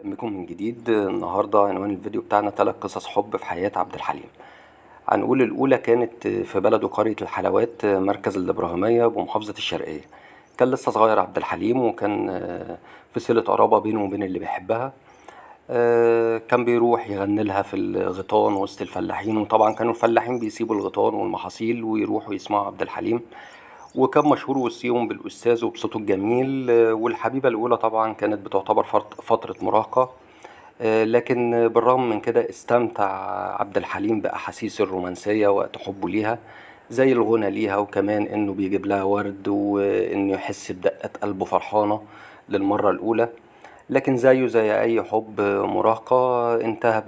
بكم من جديد. النهاردة عنوان الفيديو بتاعنا 3 قصص حب في حياة عبد الحليم. هنقول الأولى كانت في بلده قرية الحلوات، مركز الإبراهيمية بمحافظة الشرقية. كان لسه صغير عبد الحليم، وكان في صلة قرابة بينه وبين اللي بيحبها. كان بيروح يغني لها في الغيطان وسط الفلاحين، وطبعا كانوا الفلاحين بيسيبوا الغيطان والمحاصيل ويروحوا يسمعوا عبد الحليم. وكان مشهور وسطيهم بالأستاذ وبصوته الجميل. والحبيبة الأولى طبعا كانت بتعتبر فترة مراهقة. لكن بالرغم من كده استمتع عبد الحليم بأحاسيس الرومانسية وقت حبه ليها، زي الغنى ليها، وكمان إنه بيجيب لها ورد، وإنه يحس بدقة قلبه فرحانة للمرة الأولى. لكن زيه زي أي حب مراهقة انتهى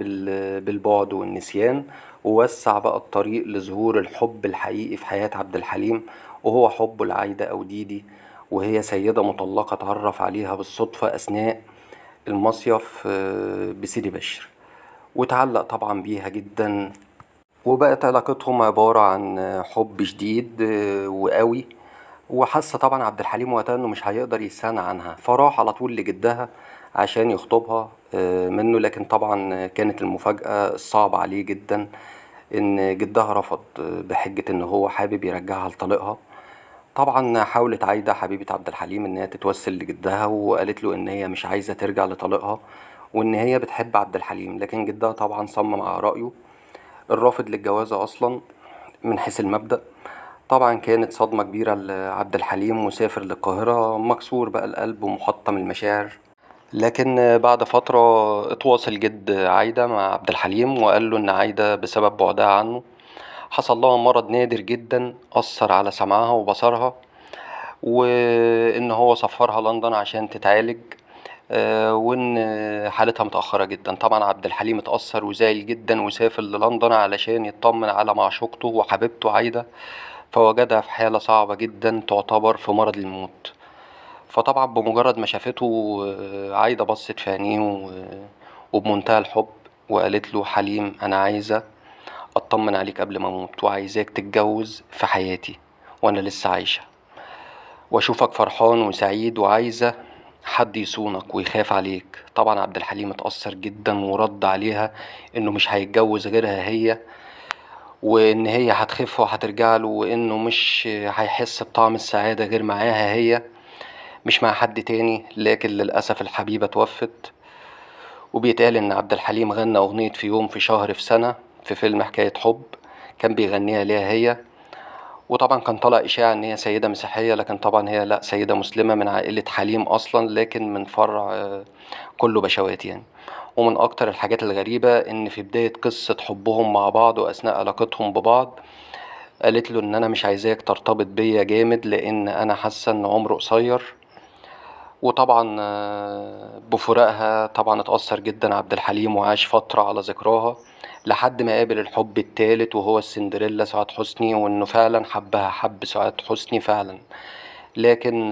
بالبعد والنسيان، ووسع بقى الطريق لظهور الحب الحقيقي في حياة عبد الحليم، وهو حبه لعايدة أو ديدي، وهي سيدة مطلقة اتعرف عليها بالصدفة أثناء المصيف بسيدي بشر، وتعلق طبعا بيها جدا. وبقت علاقتهم عبارة عن حب شديد وقوي. وحس طبعا عبد الحليم وقتها انه مش هيقدر يستغنى عنها، فراح على طول لجدها عشان يخطبها منه. لكن طبعا كانت المفاجأة الصعبة عليه جدا ان جدها رفض بحجة ان هو حابب يرجعها لطليقها. طبعا حاولت عايدة حبيبة عبد الحليم ان هي تتوسل لجدها، وقالت له ان هي مش عايزة ترجع لطليقها، وان هي بتحب عبد الحليم. لكن جدها طبعا صمم على رأيه الرافض للجوازة اصلا من حيث المبدأ. طبعا كانت صدمة كبيرة لعبد الحليم، مسافر للقاهرة مكسور بقى القلب ومحطم المشاعر. لكن بعد فترة اتواصل جد عايدة مع عبد الحليم، وقال له إن عايدة بسبب بعدها عنه حصل لها مرض نادر جدا أثر على سمعها وبصرها، وإن هو سفرها لندن عشان تتعالج. وإن حالتها متأخرة جدا. طبعا عبد الحليم اتأثر وزعل جدا، وسافر للندن علشان يطمن على معشوقته وحبيبته عايدة، فوجدها في حالة صعبة جدا تعتبر في مرض الموت. فطبعا بمجرد ما شافته عايدة بصت في عينيه وبمنتهى الحب، وقالت له: حليم، أنا عايزة أطمن عليك قبل ما أموت، وعايزاك تتجوز في حياتي وأنا لسه عايشة، وأشوفك فرحان وسعيد، وعايزة حد يصونك ويخاف عليك. طبعا عبد الحليم اتأثر جدا ورد عليها إنه مش هيتجوز غيرها هي، وإن هي هتخف وهترجعله، وإنه مش هيحس بطعم السعادة غير معاها هي، مش مع حد تاني. لكن للأسف الحبيبة توفت. وبيتقال إن عبد الحليم غنى أغنية في يوم في شهر في سنة في فيلم حكاية حب كان بيغنيها ليها هي. وطبعا كان طلع إشاعة إن هي سيدة مسيحية، لكن طبعا هي لأ، سيدة مسلمة من عائلة حليم أصلا، لكن من فرع كله بشوات يعني. ومن أكتر الحاجات الغريبة إن في بداية قصة حبهم مع بعض وأثناء علاقتهم ببعض قالت له إن أنا مش عايزاك ترتبط بيا جامد، لأن أنا حاسة إن عمري قصير. وطبعا بفراقها طبعا اتأثر جدا عبد الحليم، وعاش فترة على ذكراها لحد ما قابل الحب التالت، وهو السندريلا سعاد حسني، وانه فعلا حبها، حب سعاد حسني فعلا. لكن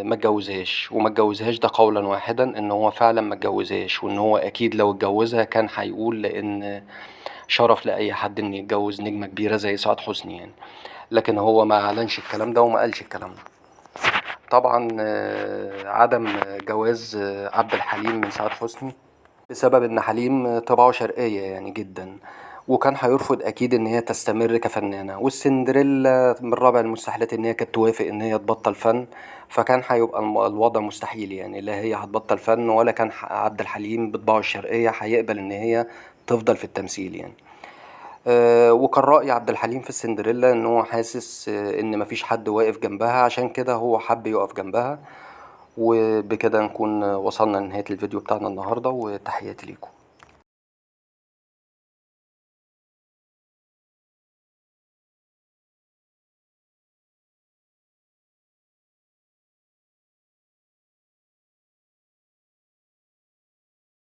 ما اتجوزهاش، وما اتجوزهاش ده قولا واحدا ان هو فعلا ما اتجوزهاش، وان هو اكيد لو اتجوزها كان هيقول لان شرف لاي حد ان يتجوز نجمة كبيرة زي سعاد حسني يعني. لكن هو ما اعلنش الكلام ده وما قالش الكلام ده. طبعا عدم جواز عبد الحليم من سعاد حسني بسبب ان حليم طبعه شرقية يعني جدا، وكان هيرفض اكيد ان هي تستمر كفنانة. والسندريلا من رابع المستحيلات ان هي كانت توافق ان هي تبطل فن، فكان هيبقى الوضع مستحيل يعني. لا هي هتبطل فن، ولا كان عبد الحليم بطباعه الشرقية هيقبل ان هي تفضل في التمثيل يعني. وكان رأي عبد الحليم في السندريلا ان هو حاسس ان مفيش حد واقف جنبها، عشان كده هو حب يقف جنبها. وبكده نكون وصلنا لنهاية الفيديو بتاعنا النهاردة، وتحياتي ليكم.